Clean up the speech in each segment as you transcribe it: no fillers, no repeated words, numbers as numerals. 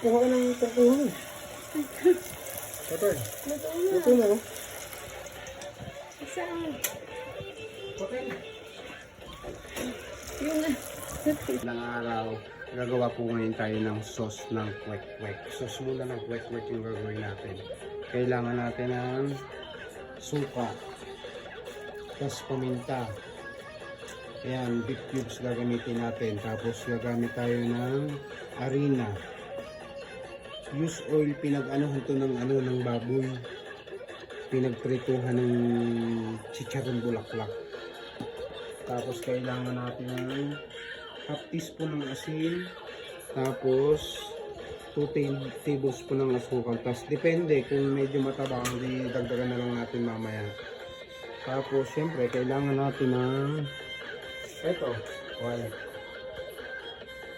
Kuha ka ng kukuha. Patay. Luto na. Saan? Patay na. Yung Ilang araw, gagawa po ngayon tayo ng sauce ng kwek-kwek. Sauce muna ng kwek-kwek yung gagawin natin. Kailangan natin ng suka, tapos paminta. Ayan, beef cubes gagamitin natin. Tapos gagamit tayo ng harina. Use oil, pinag-anohan to ng baboy. Pinagprituhan ng chicharon bulaklak. Tapos kailangan natin ng half teaspoon ng asin. Tapos 2 tablespoon ng asukal. Tapos depende kung medyo mataba, hindi dagdagan na lang natin mamaya. Tapos syempre kailangan natin ng ito, wallet.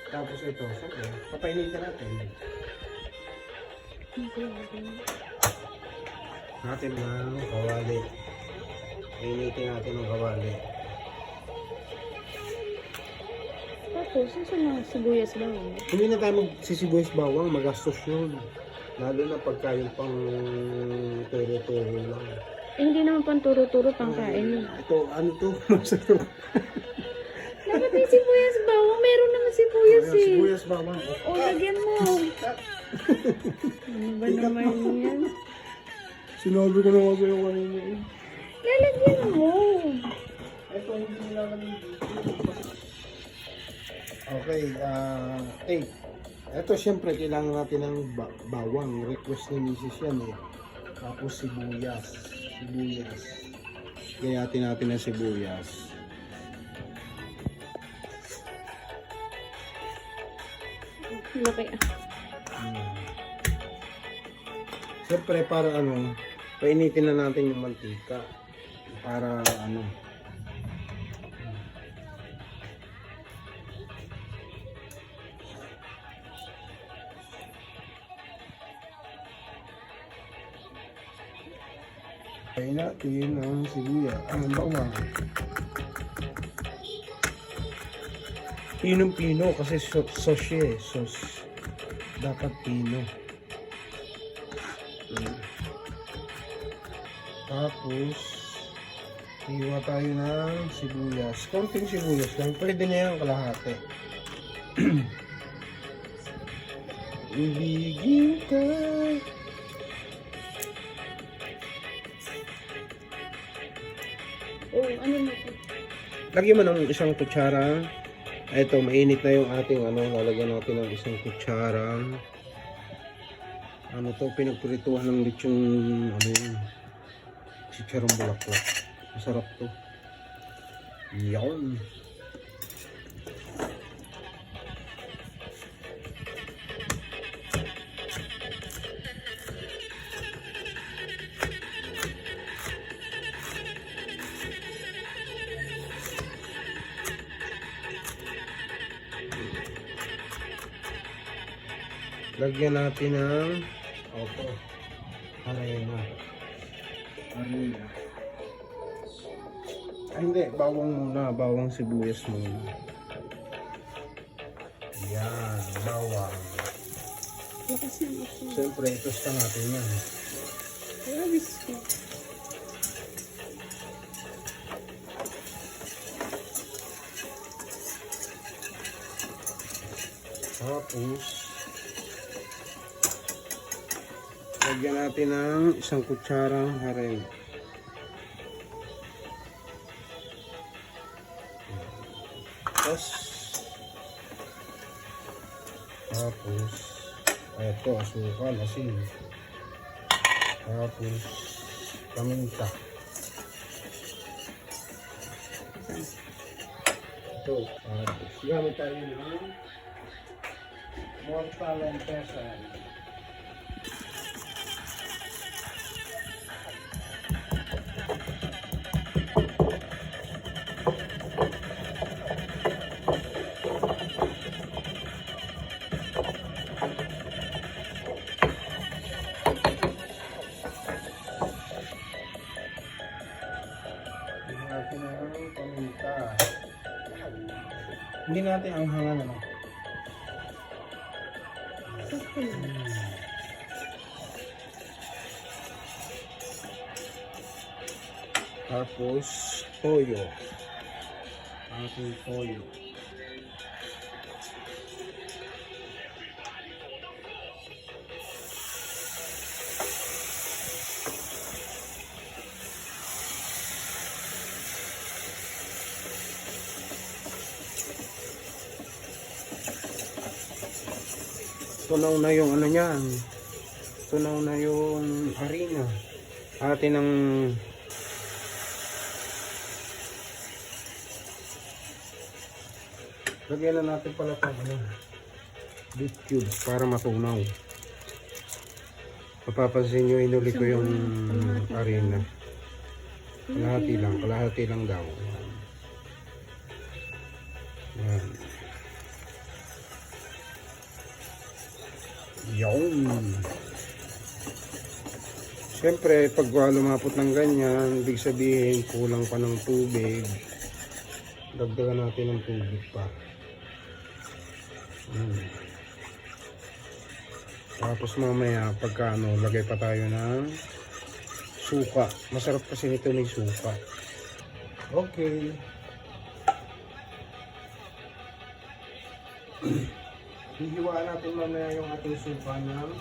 Tapos ito, syempre papainitan natin. Natin ng kawali. Initin natin ng kawali. tapos, saan mga sibuyas ba? Hindi na tayo magsisibuyas bawang, magastos yun. Lalo na pagka yung pang turo-turo lang. Eh, hindi naman pang turo-turo pang kain yun. Ito, ano to? Masarap. Dapat may sibuyas bawang. Meron naman sibuyas eh. Sibuyas bawang. O, lagyan mo. Ano ba naman yan? Sinabi ko naman sa'yo kanina eh. Lalagyan mo. Ito, hindi nilalagay dito. Okay, ito syempre kailangan natin ng bawang. Request ni Mrs. yan eh. Tapos sibuyas. Gayatin natin ng sibuyas. Laki ah. Siyempre para painitin na natin yung mantika. Para Kain natin ang sibuyas, ang bawang. Pinong-pino kasi sauce eh, sauce. Dapat pino. Tapos, hiwa tayo ng sibuyas. Konting sibuyas lang, pwede na yan kalahati. Ibigin ka. Oh, ano na ito? Lagyan mo ng isang kutsara. Ito, mainit na yung ating lalagyan natin ng isang kutsara. Pinagprituhan ng lechong chicharong bulaklak. Masarap to. Yan. Lagyan natin ng harina. Ay, hindi, bawang muna, bawang sibuyas muna. Yan, bawang. Siyempre, itosta natin yan. Tapos, lagyan natin ng isang kutsarang harina. Tapos, ito, asukal, asin. Tapos, paminta. Ito, tapos, gamit tayo ng mortal and pestle. Natin ang paminta. Hindi natin ang hangan Sakto lang. Tapos, toyo. Ating toyo. Tunaw na yung ano niyan. Tunaw na yung harina. Atin ang lagyan na natin pala itong ano, beef cubes para matunaw. Mapapansin nyo, inuli ko yung harina. Kalahati lang daw. Yan. Yun. Siyempre, pag lumapot ng ganyan, ibig sabihin, kulang pa ng tubig. Dagdagan natin ng tubig pa. Tapos mamaya, pagka ano, lagay pa tayo ng suka. Masarap kasi nito may suka. Okay. Hihiwaan natin mamaya yung ating suka ng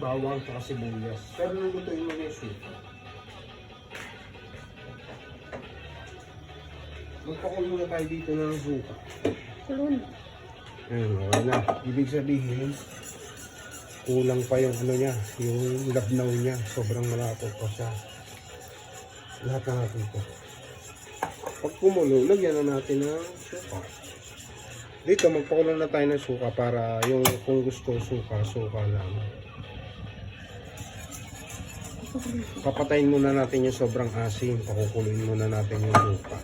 bawang at sibuyas. Pero lutuin mo na yung suka. Magpakulo na tayo dito ng suka. Kulo na. Ayun, okay na. Ibig sabihin, kulang pa yung ano niya, yung labnaw niya. Sobrang malapot pa siya. Lahat na natin ito. Pag kumulo, lagyan na natin ng suka. Dito, magpakulo na tayo ng suka para yung kung gusto suka lang. Papatayin muna natin yung sobrang asin. Pakukuluin muna natin yung suka.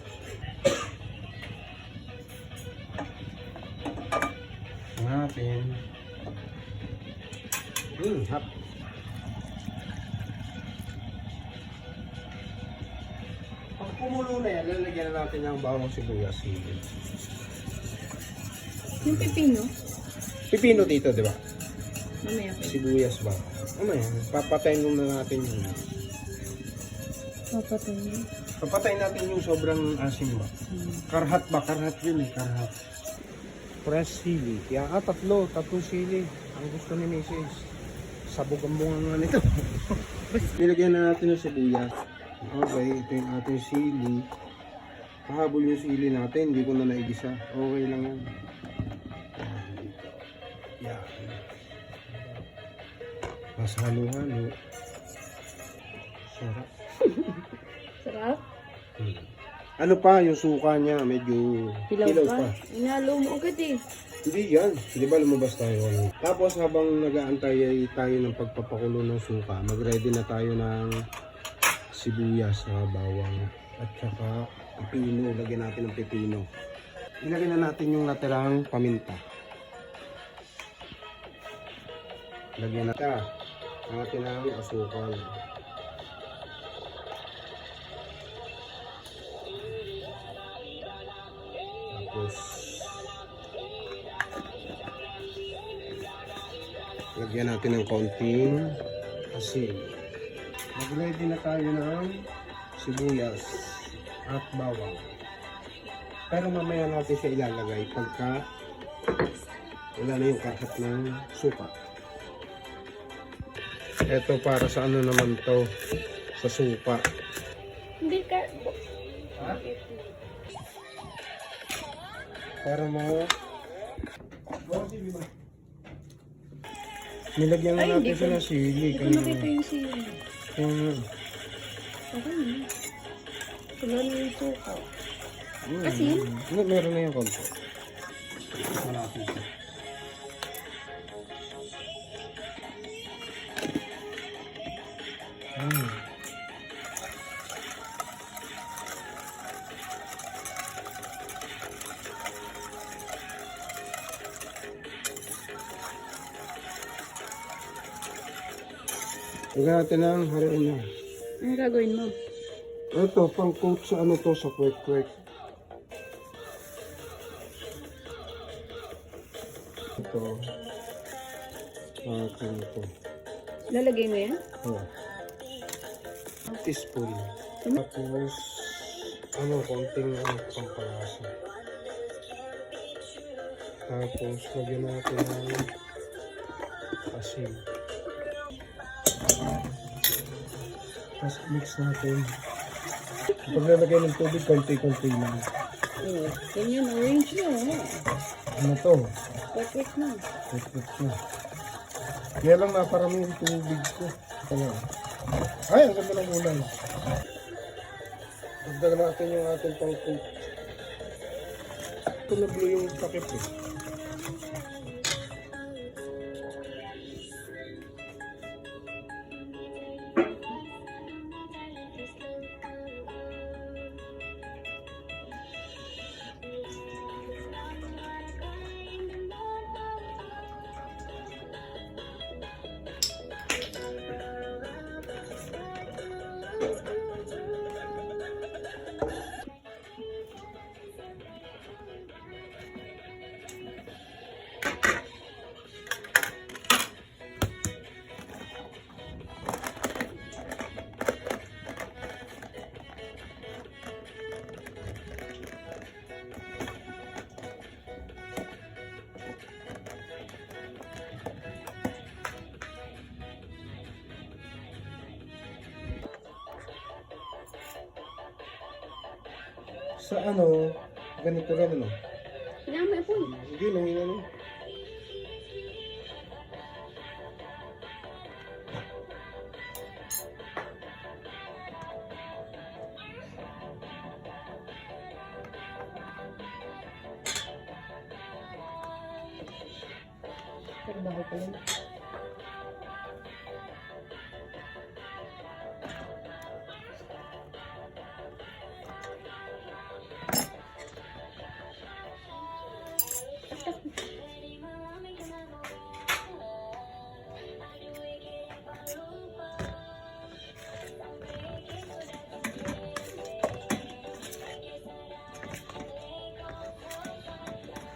Natin. Hap. Pag kumulo na yan, lalagyan na natin yung bawang sibuyas. Yung pipino? Pipino dito, di ba? Mamaya pa. Sibuyas ba? Mamaya, papatayin muna natin yun. Papatay mo. Papatayin natin yung sobrang asin ba? Karhat ba? Karhat yun eh, karhat. Fresh sili. Kaya tatlong sili. Ang gusto ni Mrs. Sabog ang bunga nga nito. Nilagyan na natin yung sibuyas. Okay, ito yung ating sili. Pahabol yung sili natin, hindi ko na naigisa. Okay lang yan. Yan. Mas halo-halo. Sarap. Sarap? Ano pa, yung suka niya, medyo Hilaw pa. Inalo mo agad eh. Hindi yan. Di ba lumabas tayo? Ano? Tapos habang nag-aantay ay tayo ng pagpapakulo ng suka, mag-ready na tayo ng sibuyas, bawang, at saka pipino. Lagyan natin ng pipino. Ilagay na natin yung natirang paminta. Lagyan natin ng asukal. Tapos lagyan natin ng kaunting asin. Mag-ready na tayo ng sibuyas at bawang. Pero mamaya natin siya ilalagay pagka wala na yung kakat ng suka. Ito para sa ano naman to, sa suka. Hindi ka... Ha? Para mo nilagyan na natin siya ng sili. Hindi ko nakita yung sili. Okay na. Wala na yung suka. Asin? Meron na yung konti. Malapit siya. Lagyan natin ng harina. Ano gagawin mo? Ito, pang coat sa ano to, sa kwek-kwek. Ito. Ating ito. Lalagay mo yan? Oh. Teaspoon. Tapos, konting pampalasa. Tapos, lagyan natin ng asin. Tapos, mix natin. Pag nalagay ng tubig, konti-konti lang. Oo. Ganyan, orange na. Ano to? Perfect na. Perfect na. Kaya lang naparami yung tubig ko. Kaya. Ay, ang ganda ng ulan. Dagdagan natin yung ating pang-cook. Ito na-blue yung takip eh. Sa ganito rin Pinamay po eh. Hindi, nangingano. Trabaho ko lang.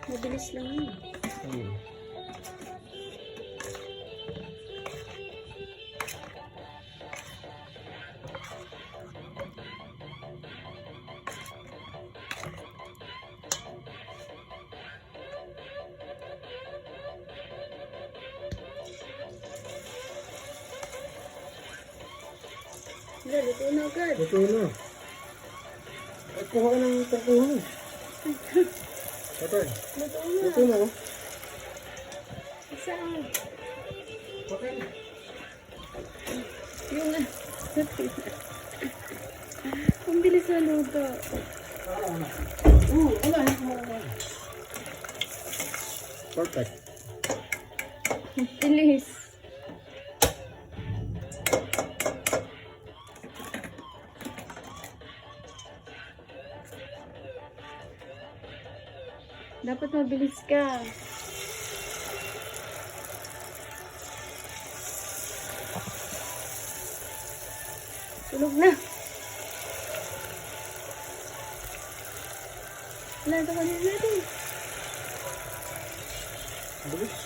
Mabilis lang yun. Wala, luto na agad. Luto na. At kuha ka ng tangkuhan. Patay. Luto na. Luto na. Saan? Patay. Yung ang bilis na luto. Perfect. Bilis. Dapat mabilis ka. Tulog na. Wala ito kanina natin. Bilis.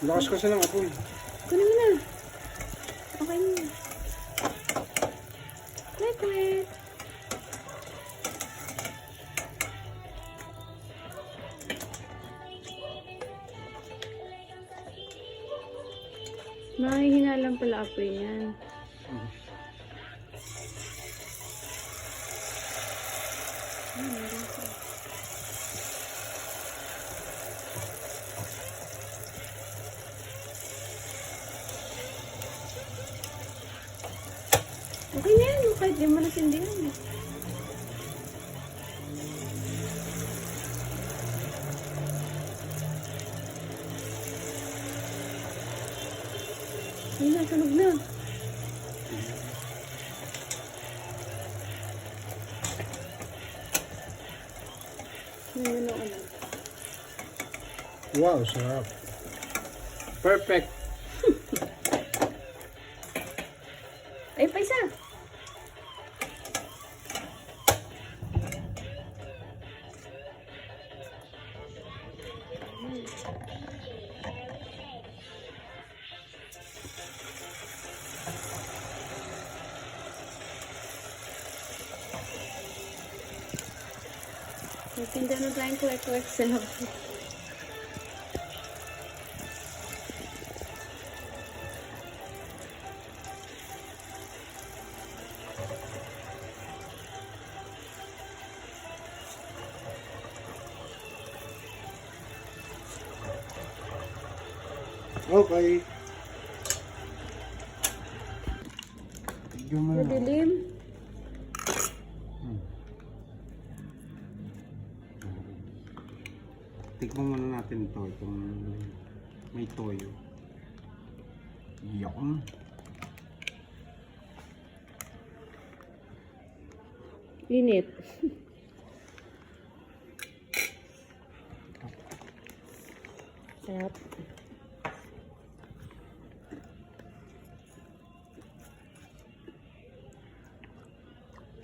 Lakas kasi ng apoy. Kunin mo na. Okay na. Wait, wait. Mahihina lang pala apoy niyan. Meron pa. Okay na yan. Kahit di mo nasindihan. Ay, nasunog na. Ngayon ako na. Wow, sarap. Perfect. Ay, pa isa. Nagtinda na tayong kwek-kwek sa labas. Okay. Tignan mo na. Madilim. Tikman muna natin ito. Itong may toyo. Yum. Init. Sarap.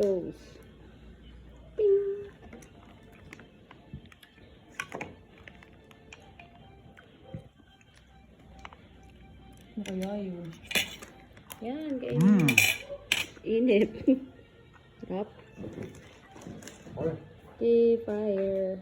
Toast. Ping! Ano kaya yun? Yan, kainin. Init. Sarap. Okay. Okay, fire.